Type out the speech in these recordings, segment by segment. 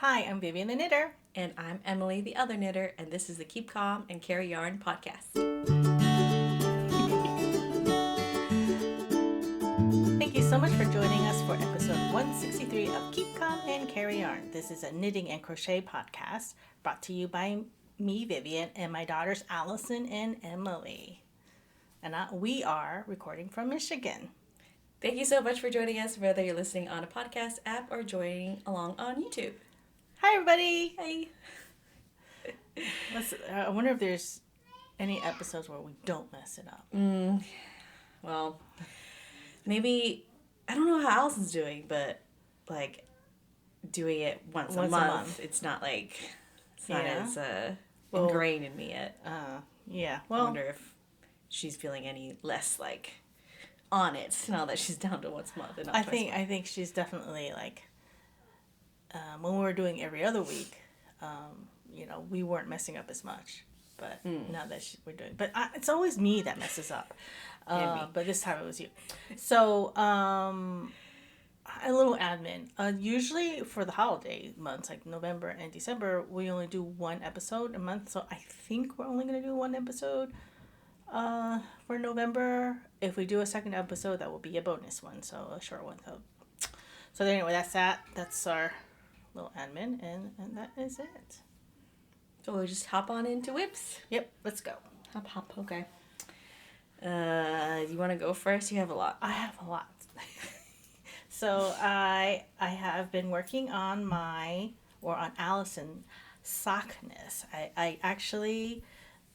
Hi, I'm Vivian the Knitter. And I'm Emily the Other Knitter, and this is the Keep Calm and Carry Yarn podcast. Thank you so much for joining us for episode 163 of Keep Calm and Carry Yarn. This is a knitting and crochet podcast brought to you by me, Vivian, and my daughters, Allison and Emily. And we are recording from Michigan. Thank you so much for joining us, whether you're listening on a podcast app or joining along on YouTube. Hi, everybody. Hey. I wonder if there's any episodes where we don't mess it up. Well, maybe, I don't know how Allison's doing, but like doing it once a month, it's not like, it's not as ingrained in me yet. Yeah. Well, I wonder if she's feeling any less like on it now that she's down to once a month. And not I think she's definitely like, when we were doing every other week, we weren't messing up as much. But now that we're doing, but it's always me that messes up. But this time it was you. So a little admin. Usually for the holiday months, like November and December, we only do one episode a month. So I think we're only going to do one episode for November. If we do a second episode, that will be a bonus one, so a short one. So anyway, that's that. That's our little admin, and that is it. So we'll just hop on into whips. Yep, let's go. Hop, okay. You want to go first? You have a lot. I have a lot. So I have been working on on Allison Saknes. I actually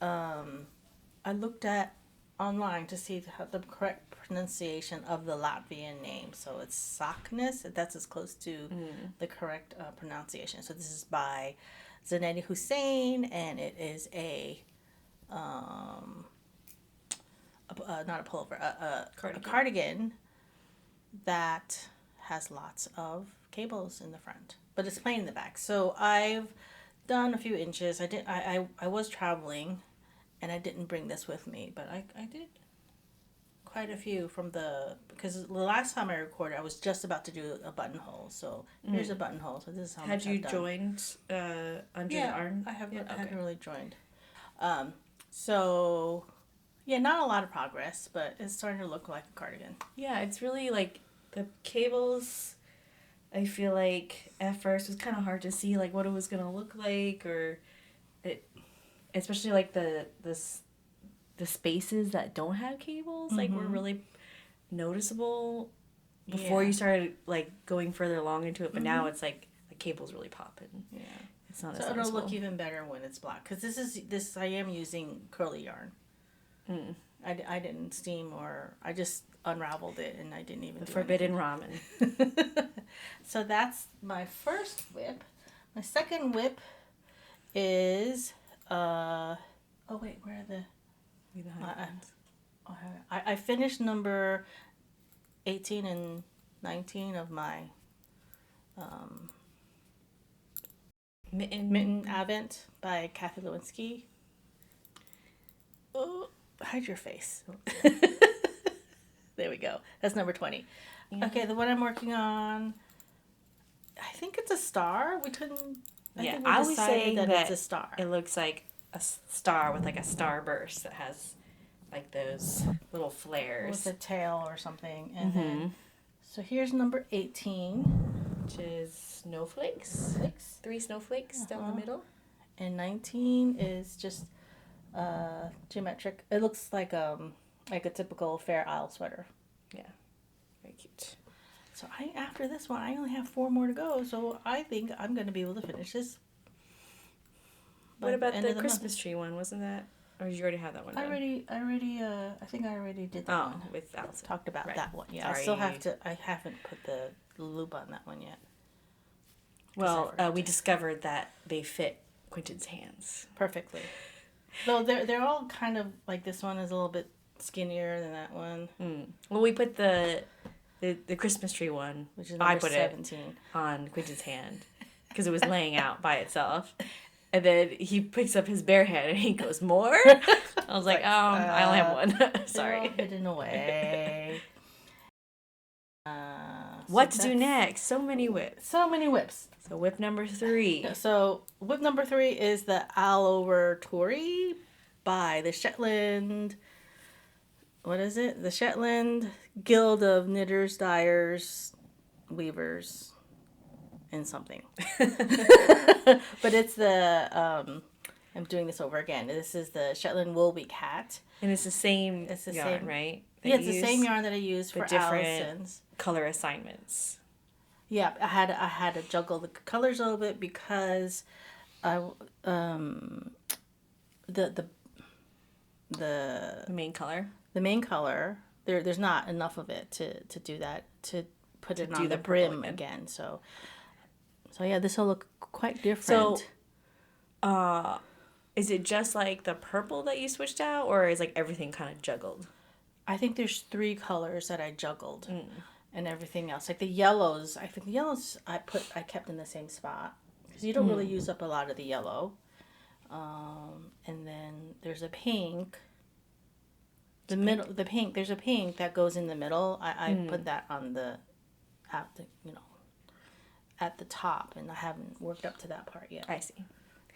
I looked at online to see the correct pronunciation of the Latvian name. So it's Saknes. That's as close to the correct pronunciation. So this is by Zanete Hussain, and it is not a pullover, a cardigan that has lots of cables in the front, but it's plain in the back. So I've done a few inches. I was traveling, and I didn't bring this with me, but I did quite a few because the last time I recorded, I was just about to do a buttonhole. So here's a buttonhole. So this is how much I've done. Had you joined under the arm? I haven't really joined. So yeah, not a lot of progress, but it's starting to look like a cardigan. Yeah, it's really like the cables. I feel like at first it was kind of hard to see like what it was gonna look like, or it, especially like the spaces that don't have cables, like were really noticeable before you started like going further along into it. But now it's like the cables really pop, and it's not. So it'll look even better when it's black, because this I am using curly yarn. I didn't steam, or I just unraveled it, and I didn't even the forbidden ramen. So that's my first whip. My second whip is oh wait, where are the I finished number 18 and 19 of my Mitten Advent by Lewinski. Oh, hide your face. There we go. That's number 20. Yeah. Okay, the one I'm working on, I think it's a star. I was saying that it's a star. It looks like a star with like a starburst that has like those little flares. With a tail or something. And then, so here's number 18. Which is snowflakes. 3 snowflakes down the middle. And 19 is just geometric. It looks like a typical Fair Isle sweater. Yeah. Very cute. So after this one, I only have 4 more to go. So I think I'm going to be able to finish this. What about the Christmas tree one? Wasn't that, or did you already have that one done? I think I already did that one. With Allison. Talked about that one. Yeah, sorry. I haven't put the loop on that one yet. Well, we discovered that they fit Quentin's hands perfectly. Though they're all kind of like, this one is a little bit skinnier than that one. Well, we put the Christmas tree one, which is number 17, on Quentin's hand because it was laying out by itself. And then he picks up his bare hand and he goes, more? I was like, I only have one. Sorry. Hidden away. what to do next? So many whips. So many whips. So whip number 3. So whip number 3 is the Aal Ower Toorie by the Shetland. What is it? The Shetland Guild of Knitters, Dyers, Weavers, and something. But it's the I'm doing this over again. This is the Shetland Wool Week hat. And it's the same yarn, right? Yeah, it's the same yarn that I used for Allison's. Color assignments. Yeah, I had to juggle the colors a little bit because I the main color. The main color, there's not enough of it to do that, to put it on the brim again. So yeah, this will look quite different. So, is it just like the purple that you switched out, or is like everything kind of juggled? I think there's 3 colors that I juggled, and everything else. Like the yellows, I think the yellows I kept in the same spot because you don't really use up a lot of the yellow. And then there's a pink. There's a pink that goes in the middle. I put that on at the top, and I haven't worked up to that part yet. I see.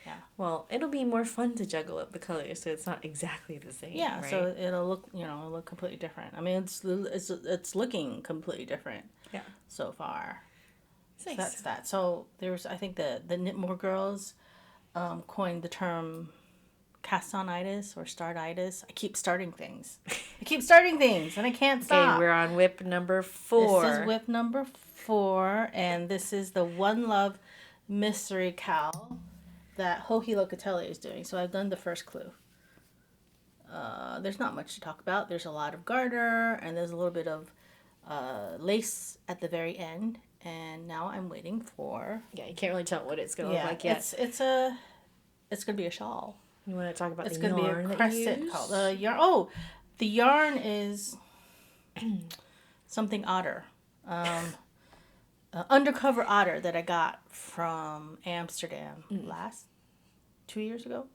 Yeah. Well, it'll be more fun to juggle up the colors, so it's not exactly the same. Yeah. Right? So it'll look completely different. I mean, it's looking completely different. Yeah. So far. Nice. So that's that. So I think the Knitmore girls coined the term Cast-on-itis or start-itis. I keep starting things. And I can't stop. Okay, we're on whip number 4. This is whip number 4, and this is the One Love Mystery Cowl that Locatelli is doing. So I've done the first clue. There's not much to talk about. There's a lot of garter, and there's a little bit of lace at the very end. And now I'm waiting for... Yeah, you can't really tell what it's going to look like yet. It's going to be a shawl. You want to talk about it's the yarn? It's going to be a crescent color. The yarn. Oh, the yarn is something otter. Undercover otter that I got from Amsterdam 2 years ago.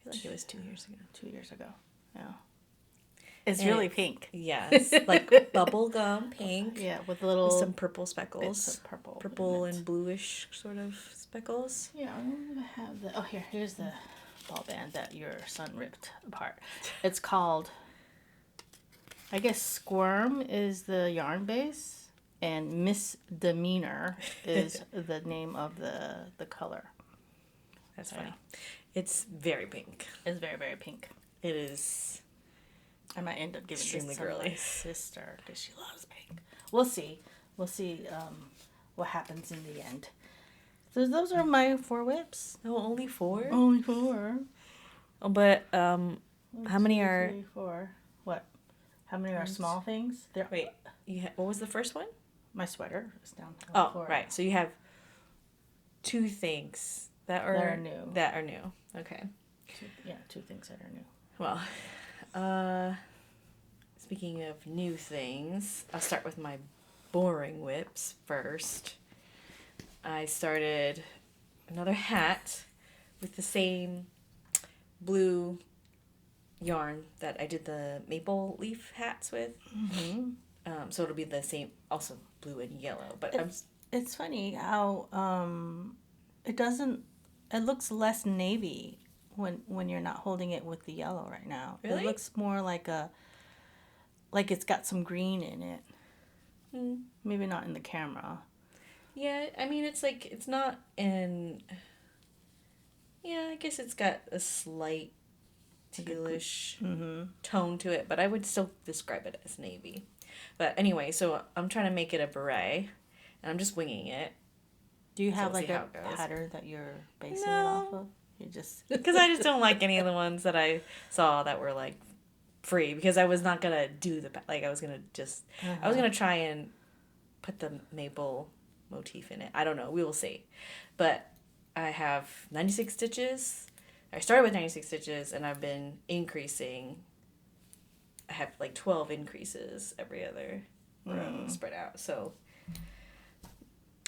I feel like it was 2 years ago. 2 years ago. Yeah. It's really pink. Yes, like bubblegum pink. Yeah, with some purple speckles. Purple and bluish sort of speckles. Yeah, I'm gonna have the. Oh, here's the ball band that your son ripped apart. It's called. I guess Squirm is the yarn base, and Misdemeanor is the name of the color. That's funny. It's very pink. It's very, very pink. It is. I might end up giving extremely this to girly. my sister because she loves pink. We'll see. What happens in the end. So those are my 4 whips. Oh, only 4? Only 4. Oh, but how many are... 3, 4. What? How many are small things? Wait, what was the first one? My sweater is down. Oh, 4. Right. So you have 2 things that are new. That are new. Okay. 2 things that are new. Well, speaking of new things, I'll start with my boring whips first. I started another hat with the same blue yarn that I did the maple leaf hats with. Mm-hmm. So it'll be the same, also blue and yellow. But it's funny how it looks less navy when you're not holding it with the yellow right now. Really? It looks more like it's got some green in it. Maybe not in the camera. Yeah, I mean, it's not in... Yeah, I guess it's got a slight tealish tone to it, but I would still describe it as navy. But anyway, so I'm trying to make it a beret, and I'm just winging it. Do you have like a pattern that you're basing it off of? You just... Because I just don't like any of the ones that I saw that were like free, because I was not going to do I was going to just... I was going to try and put the maple motif in it. I don't know. We will see. But I have 96 stitches. I started with 96 stitches, and I've been increasing. I have like 12 increases every other row spread out. So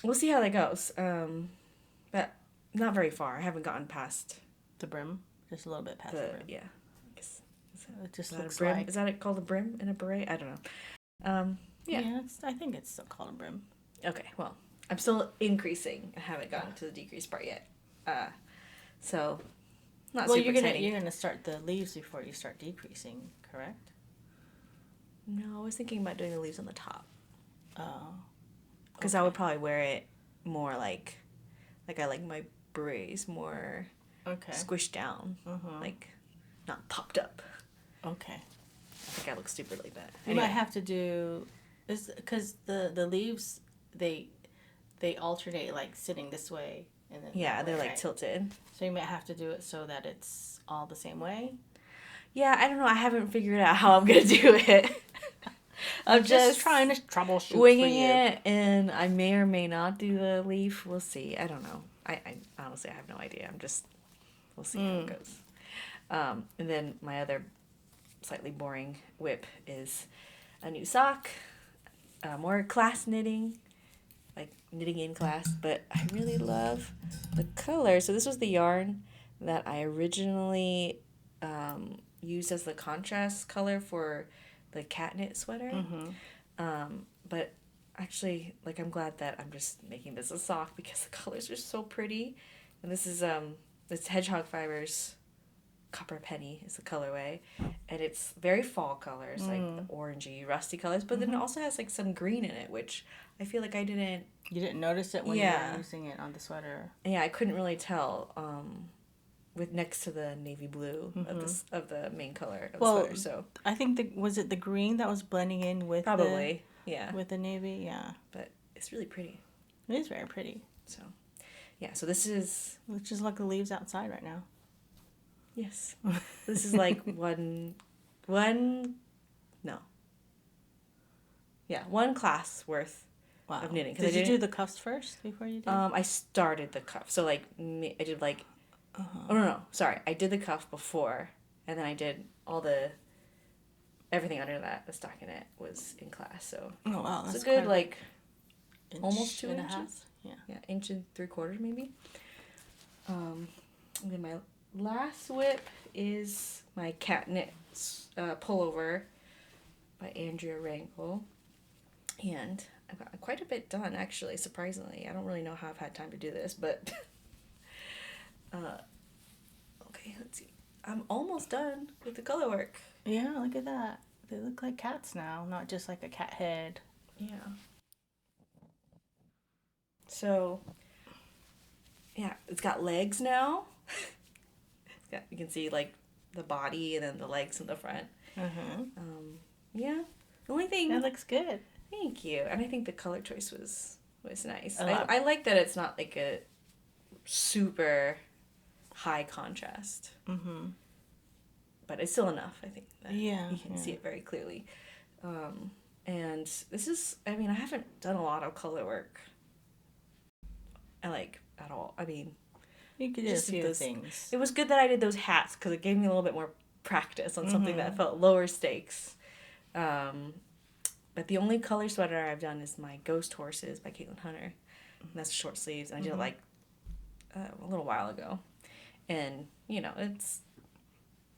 we'll see how that goes. But not very far. I haven't gotten past the brim. Just a little bit past the brim. Yeah. I guess, it just is looks brim? like... Is that called a brim in a beret? I don't know. Yeah. I think it's still collar brim. Okay, well, I'm still increasing. I haven't gotten to the decrease part yet. So, not super exciting. You're gonna start the leaves before you start decreasing, correct? No, I was thinking about doing the leaves on the top. Oh. Because I would probably wear it more like I like my berets more squished down. Like, not popped up. Okay. I think I look stupid like that. You might have to do... Because the leaves, they alternate, like, sitting this way and then... Yeah, they're, like, tilted. So you might have to do it so that it's all the same way. Yeah, I don't know. I haven't figured out how I'm going to do it. I'm just trying to troubleshoot winging it, and I may or may not do the leaf. We'll see. I don't know. I honestly, I have no idea. We'll see how it goes. And then my other slightly boring whip is a new sock, more class knitting, like knitting in class, but I really love the color. So this was the yarn that I originally used as the contrast color for the CatKnit sweater. But actually, like, I'm glad that I'm just making this a sock because the colors are so pretty. And this is it's Hedgehog Fibers Copper Penny is the colorway, and it's very fall colors, like the orangey rusty colors, but then it also has like some green in it, which I feel like you didn't notice it when you were using it on the sweater. Yeah, I couldn't really tell with next to the navy blue of the main color of the sweater. So I think was it the green that was blending in with probably with the navy. Yeah, but it's really pretty. It is very pretty. So yeah, so this is which is like the leaves outside right now. Yes. This is like one class worth of knitting. Did you do the cuffs first before you did? I started the cuff. So like I did like oh no, sorry. I did the cuff before, and then I did everything under that. The stockinette was in class. So that's it's a good like inch almost 2 and inches. a half. Yeah, inch and 3/4 maybe. And then my last whip is my CatKnit Pullover by Andrea Rangel. And I've got quite a bit done, actually, surprisingly. I don't really know how I've had time to do this, but... okay, let's see. I'm almost done with the color work. Yeah, look at that. They look like cats now, not just like a cat head. Yeah. So, yeah, it's got legs now. You can see like the body and then the legs in the front. Yeah. The only thing that looks good. Thank you. And I think the color choice was nice. I like that it's not like a super high contrast. But it's still enough, I think. That you can see it very clearly. And this is, I mean, I haven't done a lot of color work. At all. I mean, you could do a few things. It was good that I did those hats because it gave me a little bit more practice on something that felt lower stakes. But the only color sweater I've done is my Ghost Horses by Caitlin Hunter. And that's short sleeves. And I did it like a little while ago. And, you know, it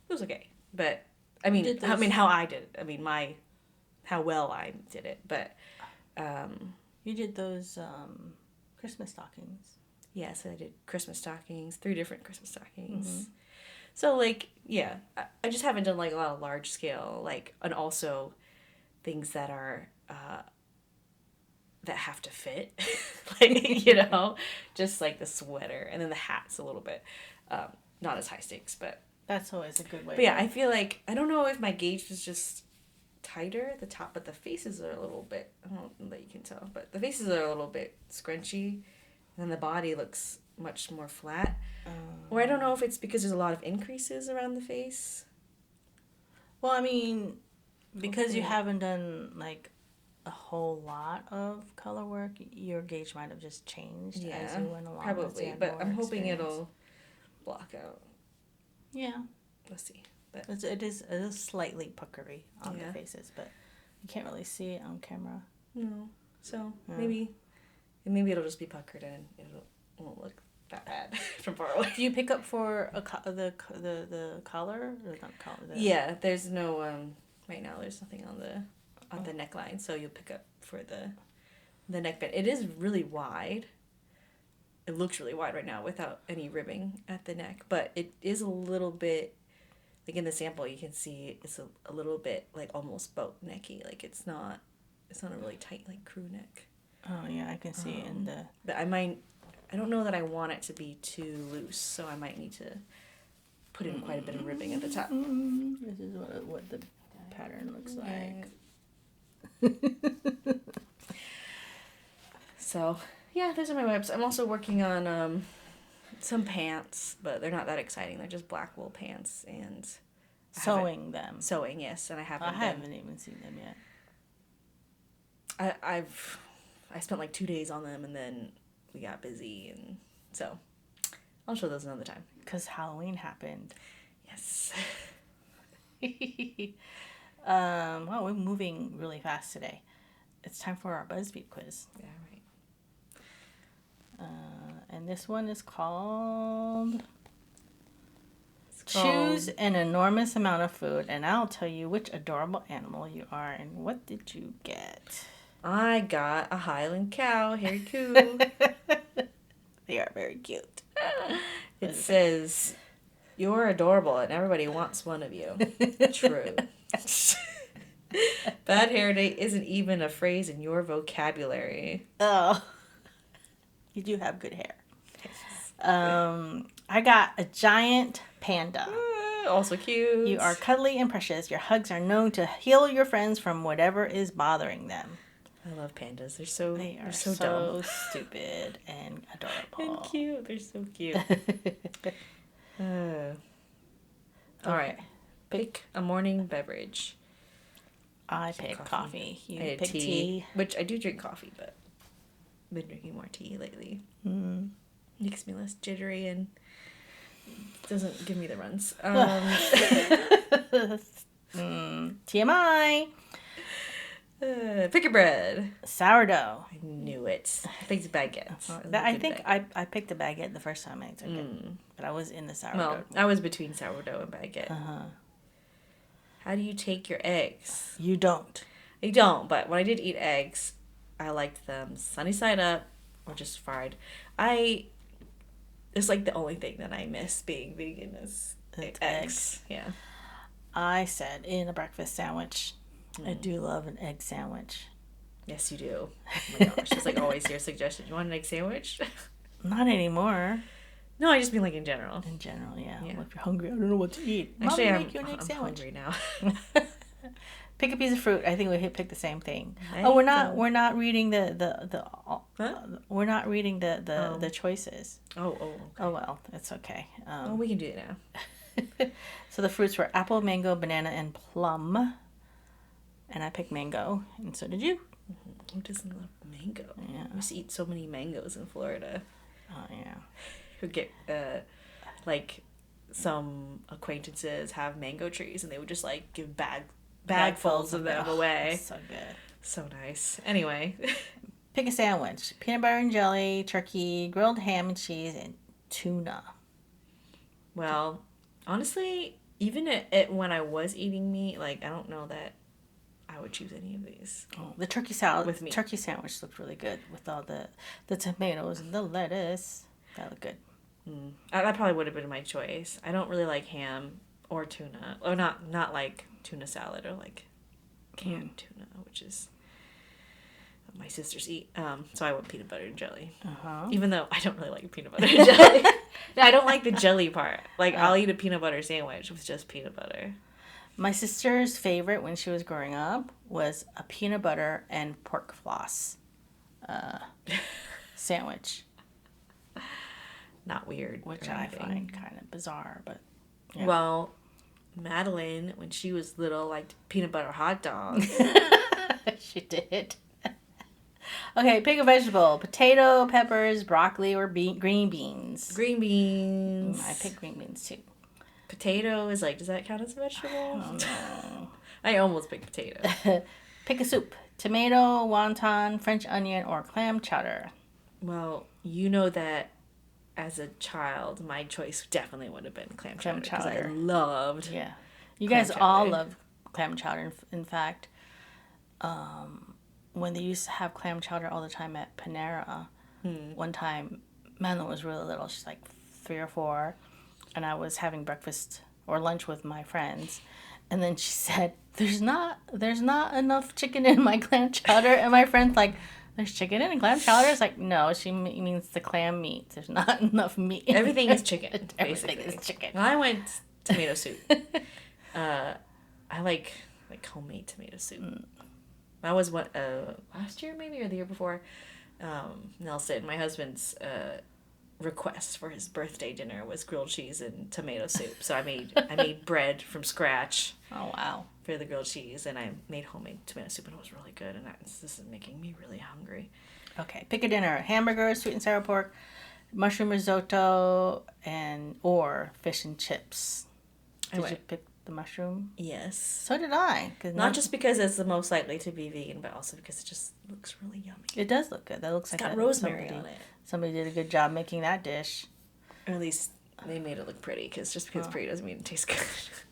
was okay. But, I mean, how I did it. I mean, how well I did it. But, you did those Christmas stockings. Yes, I did Christmas stockings, 3 different Christmas stockings. So, like, yeah, I just haven't done, like, a lot of large scale, like, and also things that are, that have to fit, like, you know, just, like, the sweater, and then the hat's a little bit, not as high stakes, but. That's always a good way. But, yeah, I feel like, I don't know if my gauge was just tighter at the top, but the faces are a little bit, I don't know that you can tell, but the faces are a little bit scrunchy. And then the body looks much more flat. Or I don't know if it's because there's a lot of increases around the face. Well, I mean, because you haven't done, like, a whole lot of color work, your gauge might have just changed as you went along. Probably, but I'm hoping it'll block out. Yeah. Let's see. But it is slightly puckery on the faces, but you can't really see it on camera. No. So, maybe it'll just be puckered and it won't look that bad from far away. Do you pick up for the collar? Or not collar? Yeah, there's no right now. There's nothing on the on the neckline, so you'll pick up for the neckband. It is really wide. It looks really wide right now without any ribbing at the neck, but it is a little bit, like in the sample you can see it's a little bit like almost boat necky. Like it's not a really tight like crew neck. Oh yeah, I can see it in the. But I don't know that I want it to be too loose, so I might need to put in quite a bit of ribbing at the top. This is what the pattern looks like. So yeah, those are my whips. I'm also working on some pants, but they're not that exciting. They're just black wool pants and sewing them. Sewing, yes, and I haven't even seen them yet. I spent like 2 days on them, and then we got busy, and so I'll show those another time. 'Cause Halloween happened. Yes. Well, we're moving really fast today. It's time for our Buzzfeed quiz. Yeah, right. And this one is called Choose an enormous amount of food, and I'll tell you which adorable animal you are, and what did you get? I got a Highland cow. Very cool. They are very cute. It says, "You're adorable and everybody wants one of you." True. Bad hair day isn't even a phrase in your vocabulary. Oh. You do have good hair. I got a giant panda. Also cute. You are cuddly and precious. Your hugs are known to heal your friends from whatever is bothering them. I love pandas. They're so so dumb. Stupid and adorable. And cute. They're so cute. All right. Pick a morning beverage. I picked coffee. You I picked tea. Which I do drink coffee, but I've been drinking more tea lately. Makes me less jittery and doesn't give me the runs. TMI. Pick a bread. Sourdough. I knew it. I picked baguette. I think I picked a baguette the first time I took it, but I was in the sourdough. Well, I was between sourdough and baguette. How do you take your eggs? You don't. I don't, but when I did eat eggs, I liked them sunny side up or just fried. It's like the only thing that I miss being vegan is eggs. Yeah. I said in a breakfast sandwich. I do love an egg sandwich. Yes, you do. Oh my gosh. It's like always your suggestion. You want an egg sandwich? Not anymore. No, I just mean like in general. In general, yeah. Well, if you're hungry, I don't know what to eat. Actually, Mommy, make you an egg sandwich. Hungry now. Pick a piece of fruit. I think we pick the same thing. We're not reading we're not reading the choices. Okay. Oh well, it's okay. We can do it now. So the fruits were apple, mango, banana, and plum. And I picked mango, and so did you. Who doesn't love mango? Yeah. We used to eat so many mangoes in Florida. Oh yeah. Who get like some acquaintances have mango trees, and they would just like give bagfuls of them away. So good. So nice. Anyway. Pick a sandwich. Peanut butter and jelly, turkey, grilled ham and cheese, and tuna. Well, honestly, even when I was eating meat, like, I don't know that I would choose any of these. Oh, the turkey salad with meat. Turkey sandwich looked really good with all the tomatoes and the lettuce. That looked good. That probably would have been my choice. I don't really like ham or tuna. Or not like tuna salad or like canned tuna, which is what my sisters eat. So I went peanut butter and jelly. Even though I don't really like peanut butter and jelly. No, I don't like the jelly part. Like, I'll eat a peanut butter sandwich with just peanut butter. My sister's favorite when she was growing up was a peanut butter and pork floss sandwich. Not weird. Which I find kind of bizarre, but... Yeah. Well, Madeline, when she was little, liked peanut butter hot dogs. She did. Okay, pick a vegetable. Potato, peppers, broccoli, or green beans. Green beans. I picked green beans, too. Potato is like, does that count as a vegetable? Oh, no. I almost picked potato. Pick a soup. Tomato, wonton, French onion, or clam chowder. Well, you know that as a child, my choice definitely would have been clam chowder. Because I loved You guys all love clam chowder. In fact, when they used to have clam chowder all the time at Panera, one time Madeline was really little. She's like 3 or 4, and I was having breakfast or lunch with my friends, and then she said, "There's not enough chicken in my clam chowder," and my friend's like, "There's chicken in clam chowder?" It's like, no, she means the clam meat. There's not enough meat. Everything is chicken. Everything is chicken. Well, I went tomato soup. I like homemade tomato soup. That was what last year maybe or the year before. Nelson, my husband's request for his birthday dinner was grilled cheese and tomato soup. So I made bread from scratch. Oh wow! For the grilled cheese, and I made homemade tomato soup, and it was really good. And this is making me really hungry. Okay, pick a dinner: hamburger, sweet and sour pork, mushroom risotto, or fish and chips. Did you pick the mushroom? Yes. So did I. Not just because it's the most likely to be vegan, but also because it just looks really yummy. It does look good. That looks it's like got rosemary on it. Somebody did a good job making that dish. Or at least they made it look pretty, because just because it's pretty doesn't mean it tastes good.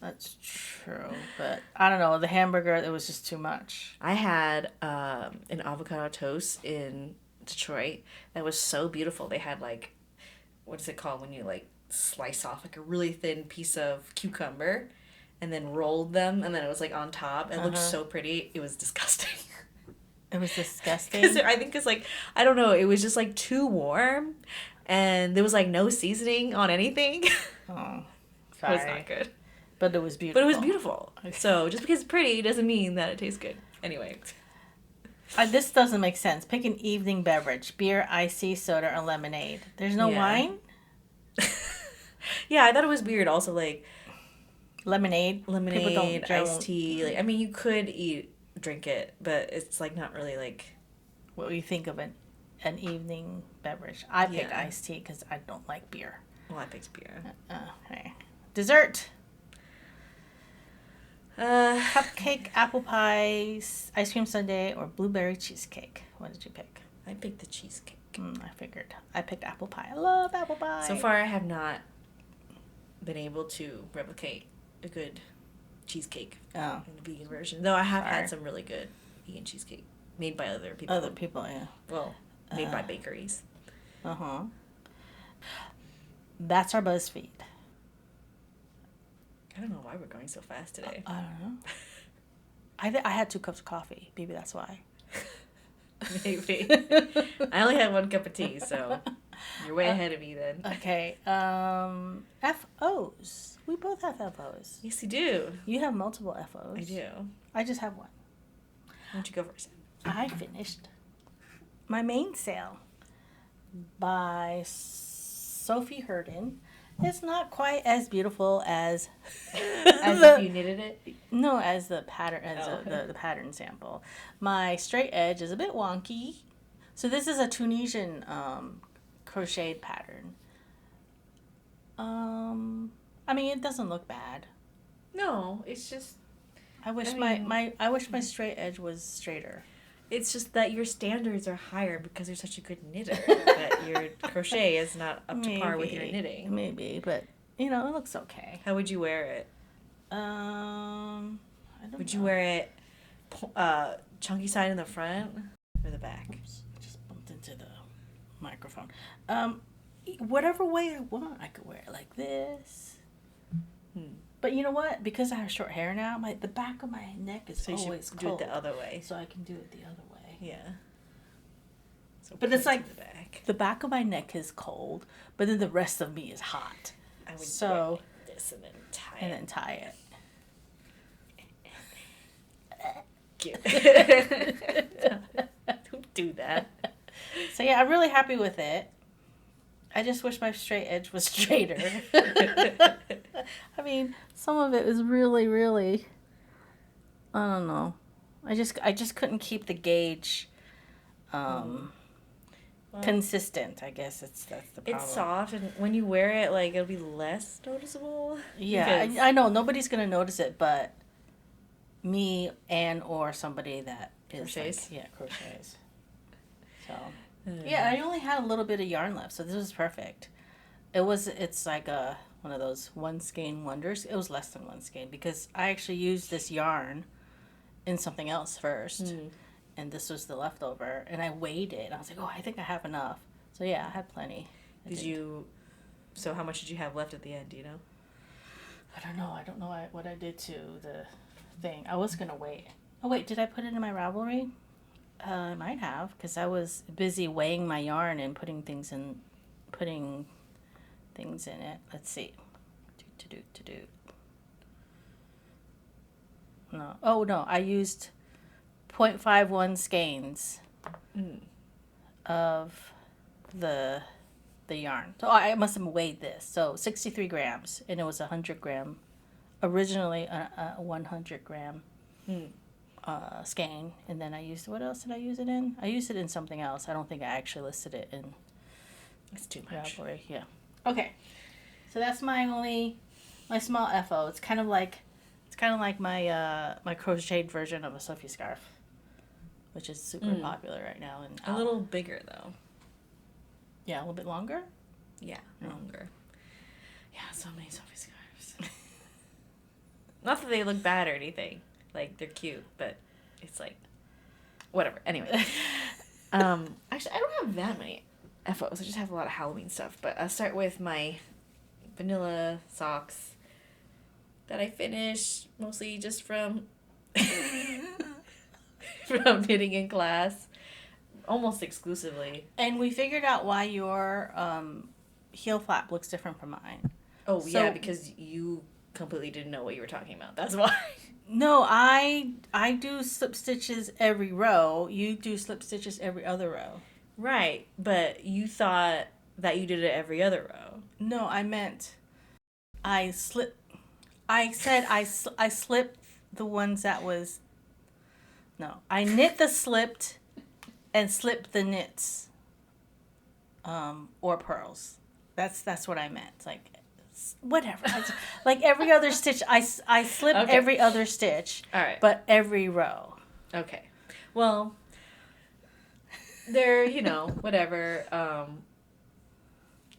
That's true. But I don't know. The hamburger, it was just too much. I had an avocado toast in Detroit that was so beautiful. They had like, what is it called when you like slice off like a really thin piece of cucumber and then rolled them, and then it was like on top. It looked so pretty. It was disgusting. It was disgusting. I think it's like, I don't know, it was just like too warm, and there was like no seasoning on anything. Oh, sorry. It was not good. But it was beautiful. So just because it's pretty doesn't mean that it tastes good. Anyway. This doesn't make sense. Pick an evening beverage: beer, iced tea, soda, or lemonade. There's no wine? Yeah, I thought it was weird. Also, like lemonade, iced tea. Like, I mean, you could drink it, but it's like not really like. What do you think of an evening beverage? I picked iced tea because I don't like beer. Well, I picked beer. Okay. Dessert. Cupcake, apple pie, ice cream sundae, or blueberry cheesecake. What did you pick? I picked the cheesecake. I figured. I picked apple pie. I love apple pie. So far, I have not been able to replicate a good cheesecake in the vegan version. Though I have had some really good vegan cheesecake made by other people. Other people, yeah. Well, made by bakeries. Uh-huh. That's our BuzzFeed. I don't know why we're going so fast today. I don't know. I had 2 cups of coffee. Maybe that's why. Maybe. I only had 1 cup of tea, so you're way ahead of me then. Okay. FOs. We both have FOs. Yes, you do. You have multiple FOs. I do. I just have 1. Why don't you go first? I finished my main sale by Sophie Hurden. It's not quite as beautiful as if you knitted it. No, as the pattern, the pattern sample. My straight edge is a bit wonky. So this is a Tunisian crocheted pattern. I mean, it doesn't look bad. No, it's just. I wish my straight edge was straighter. It's just that your standards are higher because you're such a good knitter. That your crochet is not up to par with your knitting. Maybe, but it looks okay. How would you wear it? I don't know. Would you wear it chunky side in the front or the back? Oops, I just bumped into the microphone. Whatever way I want, I could wear it like this. But you know what? Because I have short hair now, the back of my neck is always cold. Do it the other way. So I can do it the other way. Yeah. So but it's like the back of my neck is cold, but then the rest of me is hot. I would wear like this and then tie it. Don't do that. So yeah, I'm really happy with it. I just wish my straight edge was straighter. I mean, some of it is really, really, I don't know. I just couldn't keep the gauge consistent. I guess that's the problem. It's soft, and when you wear it, like, it'll be less noticeable. Yeah, I know nobody's gonna notice it, but me or somebody that is crochets. Crochets. So. Yeah, I only had a little bit of yarn left, so this was perfect. It's like one of those one skein wonders. It was less than one skein because I actually used this yarn in something else first. And this was the leftover. And I weighed it. And I was like, oh, I think I have enough. So, yeah, I had plenty. So how much did you have left at the end, do you know? I don't know. I don't know what I did to the thing. I was going to wait. Oh, wait, did I put it in my Ravelry? I might have, because I was busy weighing my yarn and putting things in it. Let's see. To do. No. Oh, no. I used 0.51 skeins of the yarn. So I must have weighed this. So 63 grams, and it was 100 gram. Originally a 100 gram skein, and then I used, what else did I use it in? I used it in something else. I don't think I actually listed it in. It's too much. Ravelry. Yeah. Okay. So that's my small FO. It's kind of like my my crocheted version of a Sophie scarf, which is super popular right now. And a little bigger though. Yeah, a little bit longer. Yeah, longer. Yeah, so many Sophie scarves. Not that they look bad or anything. Like, they're cute, but it's like, whatever. Anyway. Actually, I don't have that many FOs. I just have a lot of Halloween stuff. But I'll start with my vanilla socks that I finished mostly just from knitting in class. Almost exclusively. And we figured out why your heel flap looks different from mine. Oh, so, yeah, because you completely didn't know what you were talking about. That's why. No, I do slip stitches every row. You do slip stitches every other row. Right, but you thought that you did it every other row. No, I meant I said I slipped the ones that was... No, I knit the slipped and slipped the knits or purls. That's what I meant. It's like, whatever. Like every other stitch, I slip every other stitch. All right. But every row. Okay. Well, they're, whatever.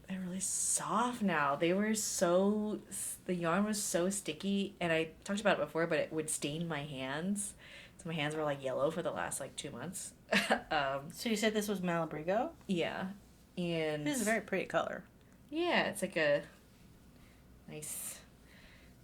They're really soft now. The yarn was so sticky, and I talked about it before, but it would stain my hands. So my hands were like yellow for the last 2 months. So you said this was Malabrigo? Yeah. And this is a very pretty color. Yeah, it's like a nice,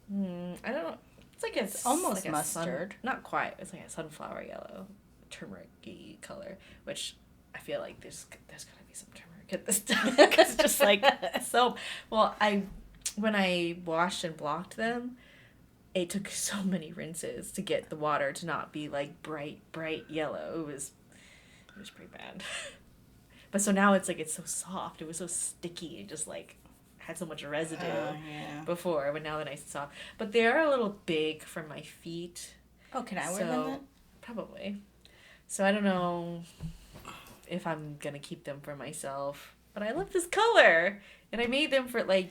I don't know. It's almost like mustard. Not quite. It's like a sunflower yellow, turmeric-y color, which I feel like there's gotta be some turmeric at this time. Because it's just like, so, well, when I washed and blocked them, it took so many rinses to get the water to not be like bright yellow. It was pretty bad. But so now it's like, it's so soft. It was so sticky. It just like had so much residue before, but now they're nice and soft. But they are a little big for my feet. Oh, can I wear them then? Probably. So I don't know if I'm going to keep them for myself. But I love this color. And I made them for the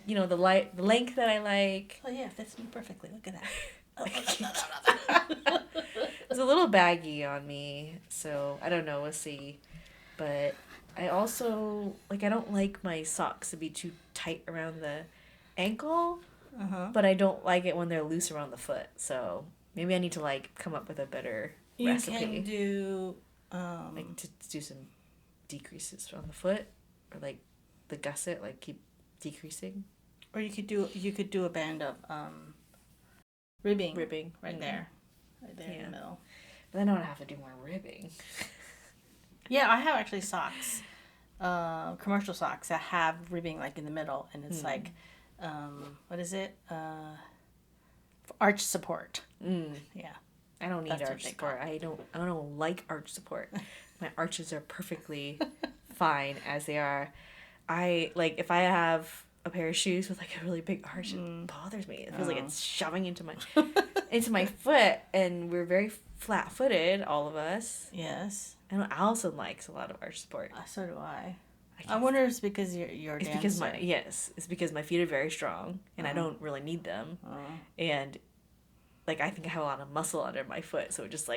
length that I like. Oh yeah, it fits me perfectly. Look at that. It's a little baggy on me, so I don't know. We'll see. But I also I don't like my socks to be too tight around the ankle, but I don't like it when they're loose around the foot. So maybe I need to come up with a better recipe. You can do to do some decreases on the foot, or the gusset, keep decreasing. Or you could do a band of ribbing right there in the middle. But then I would have to do more ribbing. Yeah, I have actually socks, commercial socks that have ribbing in the middle, and it's what is it? Arch support. Yeah. I don't need arch support. I don't like arch support. My arches are perfectly fine as they are. If I have a pair of shoes with a really big arch, it bothers me. It feels like it's shoving into my foot, and we're very flat-footed, all of us. Yes. And Allison likes a lot of arch support. So do I. I wonder if it's because you're it's dancer. It's because my feet are very strong, and I don't really need them. And I think I have a lot of muscle under my foot, so it just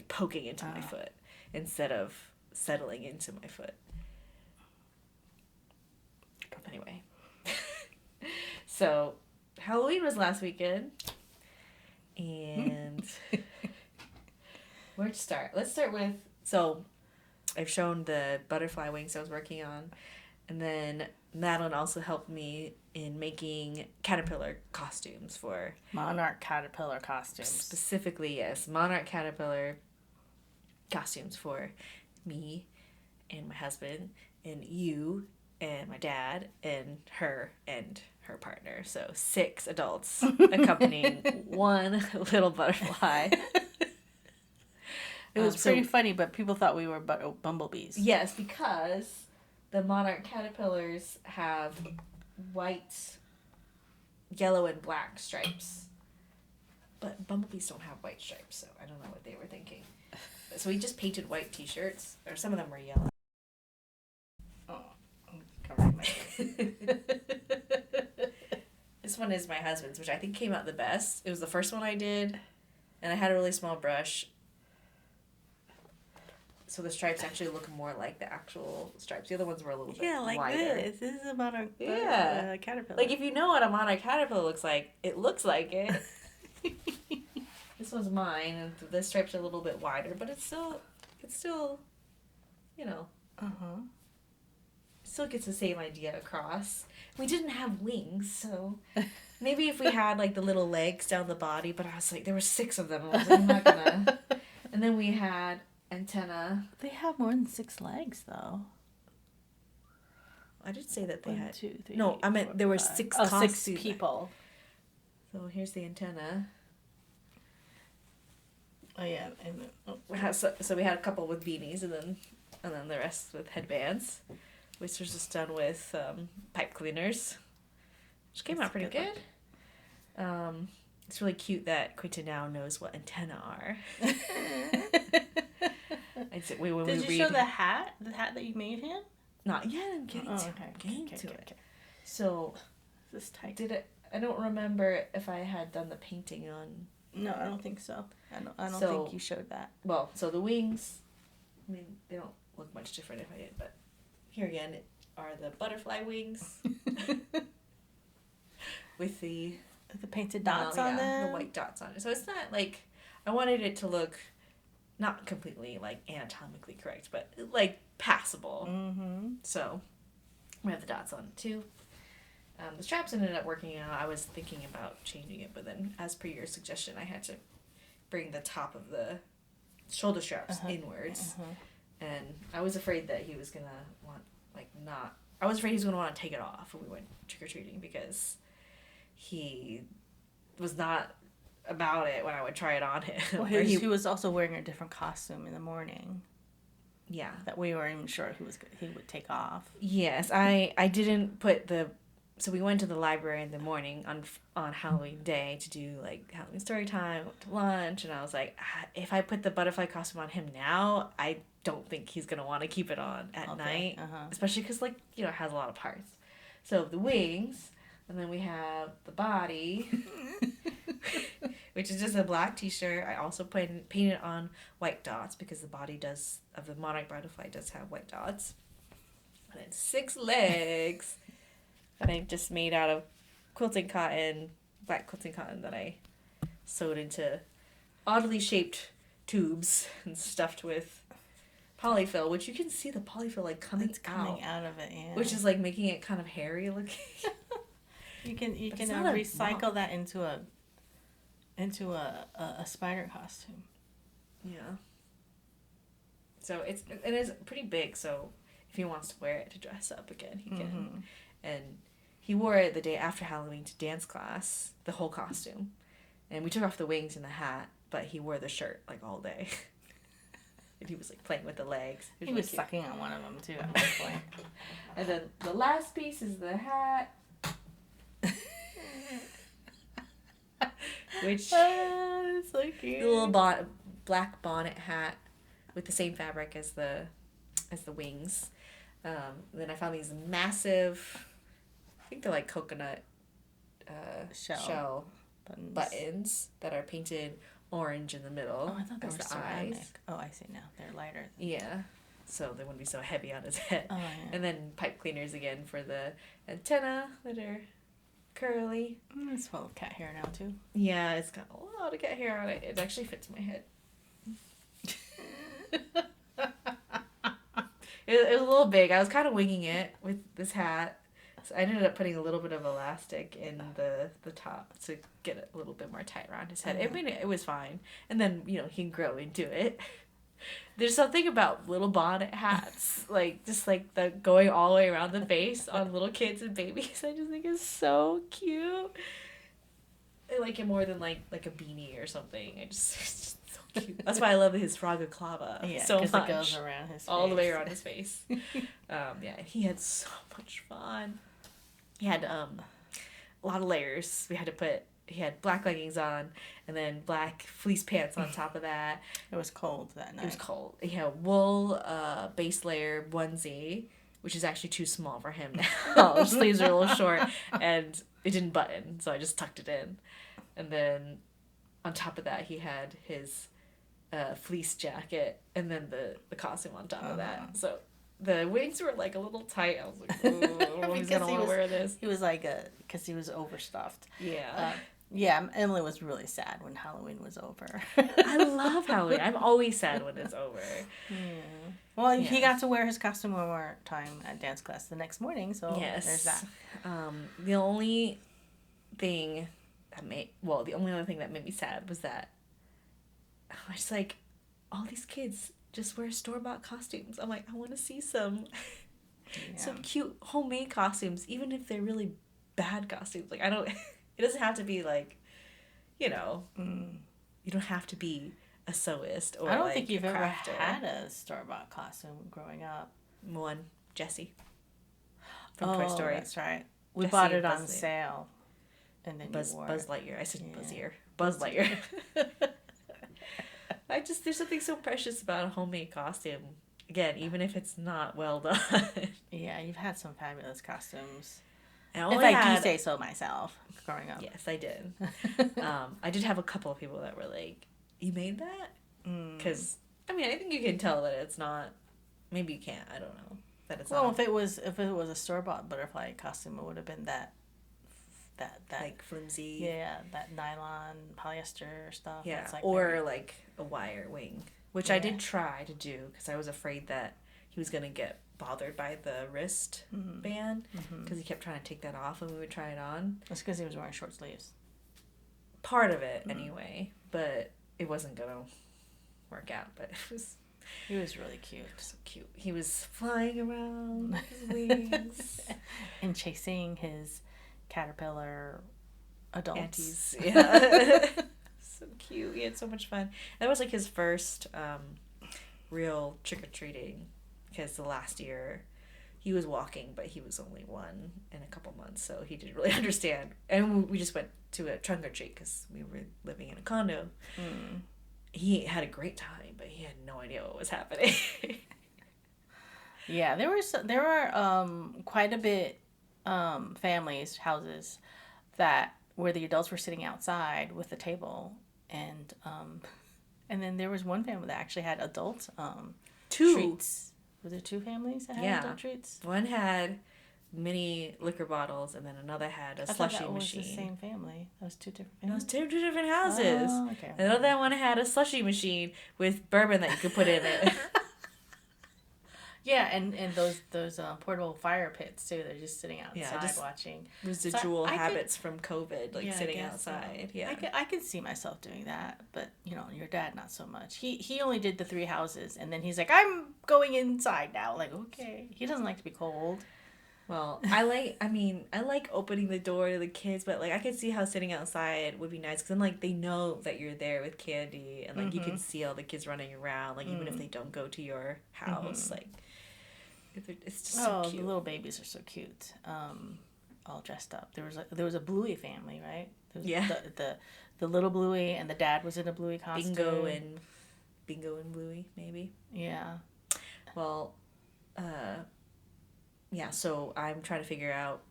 poking into my foot instead of settling into my foot. Anyway. So Halloween was last weekend, and Where to start? Let's start with, so I've shown the butterfly wings I was working on, and then Madeline also helped me in making caterpillar costumes for... Monarch caterpillar costumes. Specifically, yes, monarch caterpillar costumes for me and my husband and you and my dad and her partner. So 6 adults accompanying one little butterfly. It was pretty funny, but people thought we were bumblebees. Yes, because the monarch caterpillars have white, yellow, and black stripes. But bumblebees don't have white stripes, so I don't know what they were thinking. So we just painted white t-shirts, or some of them were yellow. Oh, I'm covering my face. This one is my husband's, which I think came out the best. It was the first one I did, and I had a really small brush. So the stripes actually look more like the actual stripes. The other ones were a little bit wider. This. This is a monarch caterpillar. Like, if you know what a monarch caterpillar looks like, it looks like it. This was mine, and the stripes are a little bit wider, but it's still, you know. Still gets the same idea across. We didn't have wings, so maybe if we had, like, the little legs down the body, but I was like, there were 6 of them. I was like, I'm not gonna. And then we had antenna. They have more than 6 legs, though. I did say that they 1, had. 2, 3. No, I meant there were 6 costumes. 6 people. So here's the antenna. Oh yeah, and So we had a couple with beanies, and then the rest with headbands, which was just done with pipe cleaners, which came out pretty good. It's really cute that Quinton now knows what antenna are. Did you show the hat? The hat that you made him? Not yet. I'm getting to it. So, this tight. I don't remember if I had done the painting on. No, I don't think so. I don't think you showed that. Well, so the wings, I mean, they don't look much different if I did, but here again are the butterfly wings with the painted dots on them. The white dots on it. So it's not like, I wanted it to look not completely like anatomically correct, but like passable. So we have the dots on it too. The straps ended up working out. I was thinking about changing it, but then as per your suggestion, I had to bring the top of the shoulder straps inwards. And I was afraid that he was going to want, I was afraid he was going to want to take it off when we went trick-or-treating, because he was not about it when I would try it on him. Well, he was also wearing a different costume in the morning. Yeah. That we weren't even sure he would take off. Yes, I didn't put the... So we went to the library in the morning on Halloween Day to do, like, Halloween story time, went to lunch, and I was like, if I put the butterfly costume on him now, I don't think he's going to want to keep it on at night, especially because, like, you know, it has a lot of parts. So the wings, and then we have the body, which is just a black t-shirt. I also painted on white dots because the body of the monarch butterfly does have white dots. And then 6 legs. And I just made out of quilting cotton, black quilting cotton that I sewed into oddly shaped tubes and stuffed with polyfill, which you can see the polyfill like coming out of it, yeah. Which is like making it kind of hairy looking. you can recycle that into a spider costume. Yeah. So it is pretty big, so if he wants to wear it to dress up again, he can. And he wore it the day after Halloween to dance class, the whole costume. And we took off the wings and the hat, but he wore the shirt, like, all day. And he was, like, playing with the legs. He was sucking on one of them, too, at one point. And then the last piece is the hat. Which... it's so cute. The little black bonnet hat with the same fabric as the wings. Then I found these massive, I think they're like coconut shell buttons that are painted orange in the middle. Oh, I thought they were ceramic. Eyes. Oh, I see now. They're lighter. Yeah. So they wouldn't be so heavy on his head. Oh, yeah. And then pipe cleaners again for the antenna that are curly. It's full of cat hair now, too. Yeah, it's got a lot of cat hair on it. It actually fits my head. It was a little big. I was kind of winging it with this hat. So I ended up putting a little bit of elastic in the top to get it a little bit more tight around his head. I mean, it was fine. And then, he can grow into it. There's something about little bonnet hats, just the going all the way around the face on little kids and babies. I just think it's so cute. I like it more than like a beanie or something. It's just so cute. That's why I love his Fragaclava so much. It goes around his face. All the way around his face. He had so much fun. He had a lot of layers. He had black leggings on and then black fleece pants on top of that. It was cold that night. It was cold. He had a wool base layer onesie, which is actually too small for him now. His sleeves are a little short and it didn't button, so I just tucked it in. And then on top of that, he had his fleece jacket and then the costume on top of that. So the wings were a little tight. I was like, oh, I don't know if he's going to want to wear this. He was because he was overstuffed. Yeah. Emily was really sad when Halloween was over. I love Halloween. I'm always sad when it's over. Yeah. Well, he got to wear his costume one more time at dance class the next morning, so there's that. The only thing the only other thing that made me sad was that I was like, all these kids just wear store-bought costumes. I'm like, I want to see some cute homemade costumes, even if they're really bad costumes. I don't... It doesn't have to be you don't have to be a sewist or I don't think you've ever had a store-bought costume growing up. One, Jessie. From Toy Story. That's right. We bought it on sale. And then Buzz Lightyear. I said Buzzier. Buzz Lightyear. There's something so precious about a homemade costume. Again, even if it's not well done. Yeah, you've had some fabulous costumes. And if I do say so myself, growing up. Yes, I did. I did have a couple of people that were like, you made that? Because, I think you can tell that it's not, maybe you can't, I don't know. That it's not. If it was a store-bought butterfly costume, it would have been that flimsy. Yeah, that nylon polyester stuff. Yeah, or a wire wing, which I did try to do because I was afraid that he was going to get bothered by the wrist band because he kept trying to take that off when we would try it on. That's because he was wearing short sleeves. Part of it, anyway, but it wasn't going to work out, but it was... He was really cute. So cute. He was flying around with his wings. And chasing his caterpillar adults. Aunties. Yeah. So cute. He had so much fun. That was his first real trick-or-treating because the last year he was walking, but he was only 1 in a couple months, so he didn't really understand. And we just went to a trunk-or-treat because we were living in a condo. He had a great time, but he had no idea what was happening. Yeah, there were quite a bit houses where the adults were sitting outside with the table, and then there was one family that actually had adult treats. Was there 2 families that had adult treats? One had mini liquor bottles, and then another had a slushy machine. Was the same family. That was 2 different families. It was 2 different houses. Oh, okay. Another one had a slushy machine with bourbon that you could put in it. Yeah, and those portable fire pits too. They're just sitting outside watching. Residual habits from COVID, sitting outside. So. Yeah, I could see myself doing that, but your dad not so much. He only did the 3 houses, and then he's like, I'm going inside now. Okay, he doesn't like to be cold. Well, I like opening the door to the kids, but I could see how sitting outside would be nice because then they know that you're there with candy, and you can see all the kids running around, even if they don't go to your house, it's just so cute. The little babies are so cute, all dressed up. There was a Bluey family, right? The little Bluey and the dad was in a Bluey costume. Bingo and Bluey, maybe. Yeah. Well, yeah, so I was trying to figure out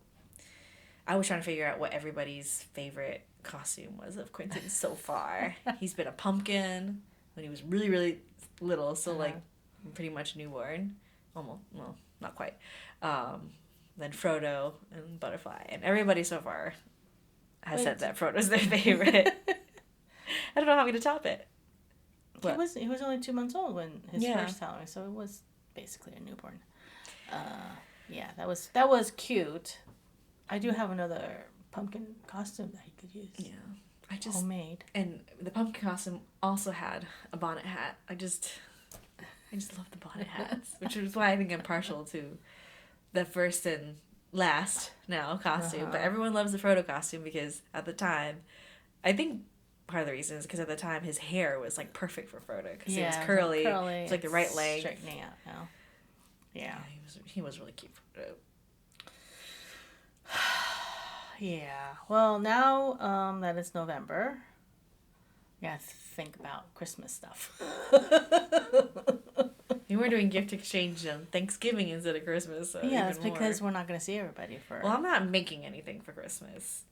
what everybody's favorite costume was of Quentin so far. He's been a pumpkin when he was really, really little, so pretty much newborn. Almost, well, not quite. Then Frodo and Butterfly, and everybody so far has said that Frodo's their favorite. I don't know how I'm going to top it. He was only 2 months old when his Yeah. first telling, so it was basically a newborn. Yeah, that was cute. I do have another pumpkin costume that he could use. Yeah. Homemade. And the pumpkin costume also had a bonnet hat. I just love the bonnet hats, which is why I think I'm partial to the first and last now costume. But everyone loves the Frodo costume because at the time, I think part of the reason is because at the time his hair was like perfect for Frodo because it was curly. It's like the right length. Straightening out now. Yeah. He was really cute for Frodo. Yeah. Well, now that it's November, you have to think about Christmas stuff. You were doing gift exchange on Thanksgiving instead of Christmas. So yeah, that's because we're not going to see everybody for... Well, I'm not making anything for Christmas.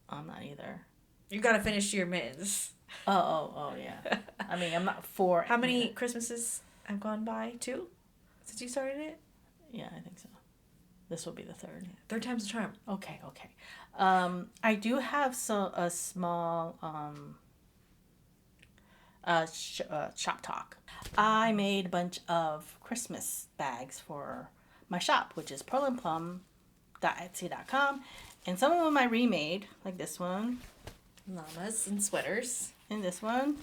I'm not either. You got to finish your mittens. Oh, yeah. I mean, I'm not for... How many Christmases have gone by? 2? Since you started it? Yeah, I think so. This will be the 3rd. Yeah. 3rd time's the charm. Okay. I do have a small shop talk. I made a bunch of Christmas bags for my shop, which is pearlandplum.etsy.com. And some of them I remade, like this one. Llamas and sweaters. And this one.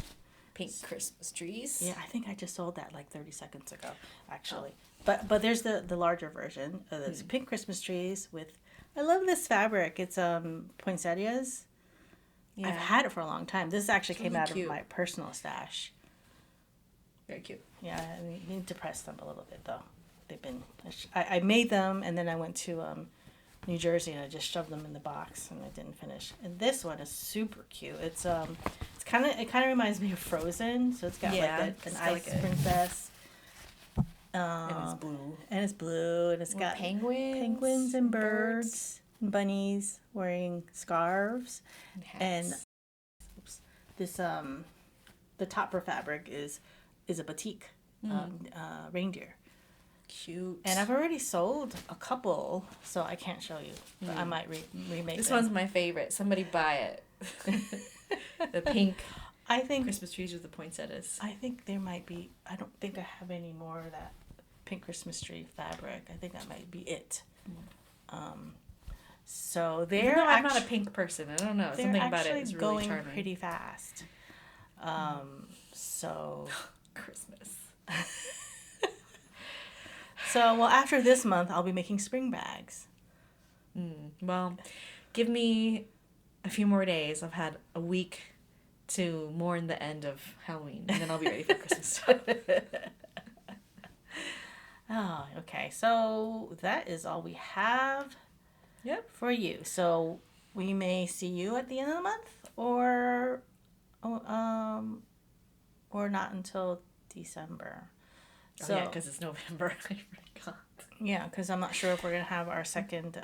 Pink Christmas trees. Yeah, I think I just sold that like 30 seconds ago, actually. Oh. But there's the larger version of this pink Christmas trees with... I love this fabric. It's poinsettias. Yeah. I've had it for a long time. This actually came out of my personal stash. Very cute. Yeah, I need to press them a little bit though. They've been... I made them and then I went to New Jersey and I just shoved them in the box and I didn't finish. And this one is super cute. It kind of reminds me of Frozen. So it's got like an ice princess. And it's blue. And it's got penguins and birds and bunnies wearing scarves. And this the topper fabric is a batik reindeer. Cute. And I've already sold a couple, so I can't show you. But I might remake this them. one's my favorite. Somebody buy it. The pink Christmas trees with the poinsettias. I think there might be... I don't think I have any more of that pink Christmas tree fabric. I think that might be it. So they're... I'm not a pink person. I don't know. Something about it is really going charming. Pretty fast. So... Christmas. So, well, after this month, I'll be making spring bags. Well, give me a few more days. I've had a week to mourn the end of Halloween, and then I'll be ready for Christmas. Oh, okay. So that is all we have for you. So we may see you at the end of the month, or not until December. So, yeah, because it's November. I forgot. Yeah, because I'm not sure if we're going to have our second...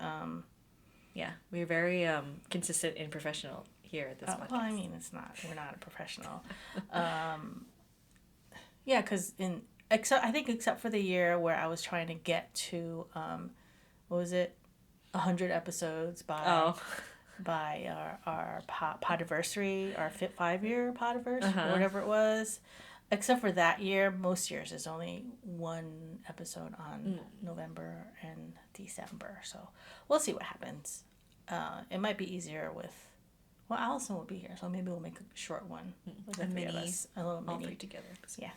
Yeah, we're very consistent and professional here at this podcast. Well, I mean, we're not a professional. Yeah, because except for the year where I was trying to get to, 100 episodes by our podiversary, our 5-year podiversary, or whatever it was. Except for that year, most years there's only one episode on November and December. So we'll see what happens. It might be easier with... Well, Allison will be here, so maybe we'll make a short one. With the three of us. A little mini. All 3 together. Yeah.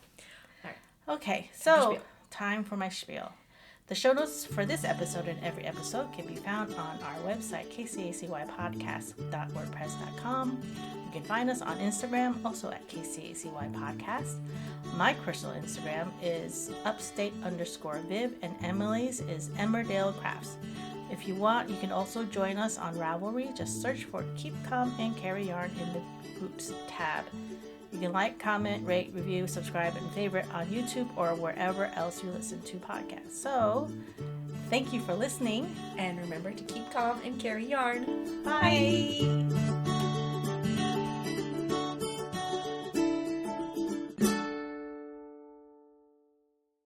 All right. Okay, so time for my spiel. The show notes for this episode and every episode can be found on our website, kcacypodcast.wordpress.com. You can find us on Instagram, also at kcacypodcast. My personal Instagram is upstate_Viv, and Emily's is Emmerdale Crafts. If you want, you can also join us on Ravelry. Just search for Keep Calm and Carry Yarn in the Groups tab. You can like, comment, rate, review, subscribe, and favorite on YouTube or wherever else you listen to podcasts. So, thank you for listening. And remember to keep calm and carry yarn. Bye!